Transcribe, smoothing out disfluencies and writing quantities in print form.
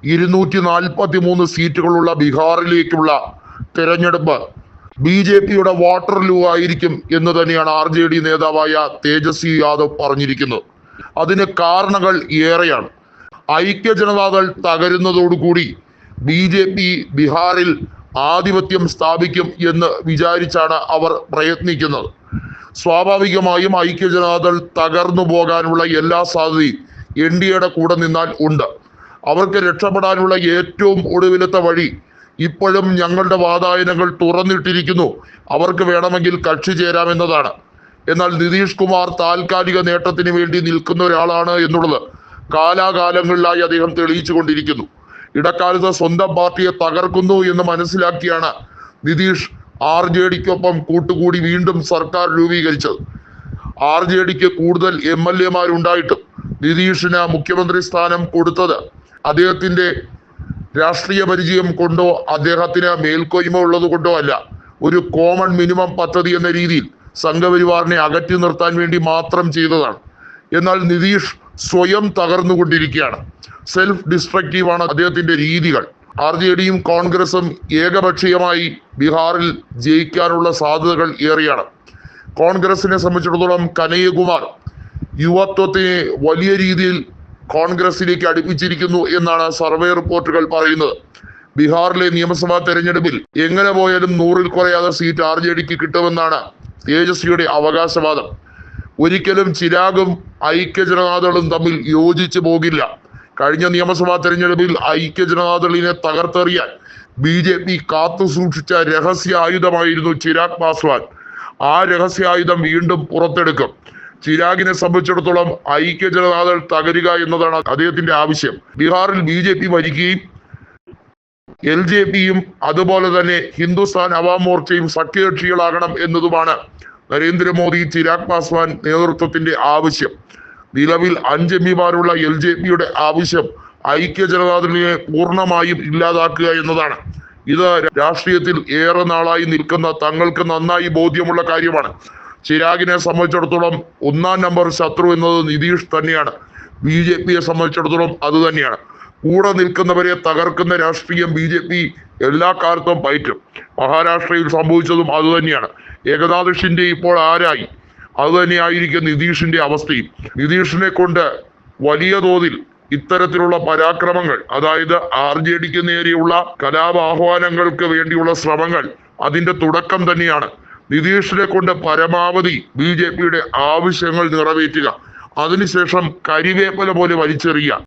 243 സീറ്റുകളുള്ള ബീഹാറിലേക്കുള്ള തെരഞ്ഞെടുപ്പ് BJPയുടെ വാട്ടർലൂ ആയിരിക്കും എന്ന് തന്നെയാണ് RJD നേതാവായ തേജസ്വി യാദവ് പറഞ്ഞിരിക്കുന്നത്. അതിന് കാരണങ്ങൾ ഏറെയാണ്. ഐക്യ ജനതാദൾ തകരുന്നതോടുകൂടി BJP ബീഹാറിൽ ആധിപത്യം സ്ഥാപിക്കും എന്ന് വിചാരിച്ചാണ് അവർ പ്രയത്നിക്കുന്നത്. സ്വാഭാവികമായും ഐക്യ ജനതാദൾ തകർന്നു പോകാനുള്ള എല്ലാ സാധ്യതയും NDAയുടെ കൂടെ നിന്നാൽ ഉണ്ട്. അവർക്ക് രക്ഷപ്പെടാനുള്ള ഏറ്റവും ഒടുവിലത്തെ വഴി ഇപ്പോഴും ഞങ്ങളുടെ വാതായനങ്ങൾ തുറന്നിട്ടിരിക്കുന്നു, അവർക്ക് വേണമെങ്കിൽ കക്ഷി ചേരാമെന്നതാണ്. എന്നാൽ നിതീഷ് കുമാർ താൽക്കാലിക നേട്ടത്തിന് വേണ്ടി നിൽക്കുന്ന ഒരാളാണ് എന്നുള്ളത് കാലാകാലങ്ങളിലായി അദ്ദേഹം തെളിയിച്ചു കൊണ്ടിരിക്കുന്നു. ഇടക്കാലത്ത് സ്വന്തം പാർട്ടിയെ തകർക്കുന്നു എന്ന് മനസ്സിലാക്കിയാണ് നിതീഷ് RJDക്കൊപ്പം കൂട്ടുകൂടി വീണ്ടും സർക്കാർ രൂപീകരിച്ചത്. RJDക്ക് കൂടുതൽ MLA-മാരുണ്ടായിട്ടും നിതീഷിന് മുഖ്യമന്ത്രി സ്ഥാനം കൊടുത്തത് അദ്ദേഹത്തിന്റെ രാഷ്ട്രീയ പരിചയം കൊണ്ടോ അദ്ദേഹത്തിന് മേൽക്കോയ്മ ഉള്ളത് കൊണ്ടോ അല്ല. ഒരു കോമൺ മിനിമം പദ്ധതി എന്ന രീതിയിൽ സംഘപരിവാറിനെ അകറ്റി നിർത്താൻ വേണ്ടി മാത്രം ചെയ്തതാണ്. എന്നാൽ നിതീഷ് സ്വയം തകർന്നുകൊണ്ടിരിക്കുകയാണ്. സെൽഫ് ഡിസ്ട്രക്റ്റീവാണ് അദ്ദേഹത്തിന്റെ രീതികൾ. RJDയും കോൺഗ്രസും ഏകപക്ഷീയമായി ബീഹാറിൽ ജയിക്കാനുള്ള സാധ്യതകൾ ഏറെയാണ്. കോൺഗ്രസിനെ സംബന്ധിച്ചിടത്തോളം കനയ്യകുമാർ യുവത്വത്തെ വലിയ രീതിയിൽ കോൺഗ്രസിലേക്ക് അടുപ്പിച്ചിരിക്കുന്നു എന്നാണ് സർവേ റിപ്പോർട്ടുകൾ പറയുന്നത്. ബീഹാറിലെ നിയമസഭാ തെരഞ്ഞെടുപ്പിൽ എങ്ങനെ പോയാലും 100-ൽ കുറയാതെ സീറ്റ് RJDക്ക് കിട്ടുമെന്നാണ് തേജസ്വിയുടെ അവകാശവാദം. ഒരിക്കലും ചിരാഗും ഐക്യ ജനതാദളും തമ്മിൽ യോജിച്ചു പോകില്ല. കഴിഞ്ഞ നിയമസഭാ തെരഞ്ഞെടുപ്പിൽ ഐക്യ ജനതാദളിനെ തകർത്തെറിയാൻ BJP കാത്തു സൂക്ഷിച്ച രഹസ്യ ആയുധമായിരുന്നു ചിരാഗ് പാസ്വാൻ. ആ രഹസ്യായുധം വീണ്ടും പുറത്തെടുക്കും. ചിരാഗിനെ സംബന്ധിച്ചിടത്തോളം ഐക്യ ജനതാദൾ തകരുക എന്നതാണ് അദ്ദേഹത്തിന്റെ ആവശ്യം. ബീഹാറിൽ BJP ഭരിക്കുകയും LJPയും അതുപോലെ തന്നെ ഹിന്ദുസ്ഥാൻ അവാം മോർച്ചയും സഖ്യകക്ഷികളാകണം എന്നതുമാണ് നരേന്ദ്രമോദി ചിരാഗ് പാസ്വാൻ നേതൃത്വത്തിന്റെ ആവശ്യം. നിലവിൽ 5 MP-മാരുള്ള LJPയുടെ ആവശ്യം ഐക്യ ജനതാദളിനെ പൂർണ്ണമായും ഇല്ലാതാക്കുക എന്നതാണ്. ഇത് രാഷ്ട്രീയത്തിൽ ഏറെ നാളായി നിൽക്കുന്ന തങ്ങൾക്ക് നന്നായി ബോധ്യമുള്ള കാര്യമാണ്. ചിരാഗിനെ സംബന്ധിച്ചിടത്തോളം 1-ാം നമ്പർ ശത്രു എന്നത് നിതീഷ് തന്നെയാണ്. BJPയെ സംബന്ധിച്ചിടത്തോളം അത് തന്നെയാണ്. കൂടെ നിൽക്കുന്നവരെ തകർക്കുന്ന രാഷ്ട്രീയം BJP എല്ലാ കാലത്തും പയറ്റും. മഹാരാഷ്ട്രയിൽ സംഭവിച്ചതും അത് തന്നെയാണ്. ഏകനാഥ് ഷിൻഡെ ഇപ്പോൾ ആരായി? അത് തന്നെയായിരിക്കും നിതീഷിന്റെ അവസ്ഥയും. നിതീഷിനെ കൊണ്ട് വലിയ തോതിൽ ഇത്തരത്തിലുള്ള പരാക്രമങ്ങൾ, അതായത് RJDക്ക് നേരെയുള്ള കലാപാഹ്വാനങ്ങൾക്ക് വേണ്ടിയുള്ള ശ്രമങ്ങൾ അതിന്റെ തുടക്കം തന്നെയാണ്. നിതീഷിനെ കൊണ്ട് പരമാവധി BJPയുടെ ആവശ്യങ്ങൾ നിറവേറ്റുക, അതിനുശേഷം കരിവേപ്പല പോലെ വലിച്ചെറിയുക.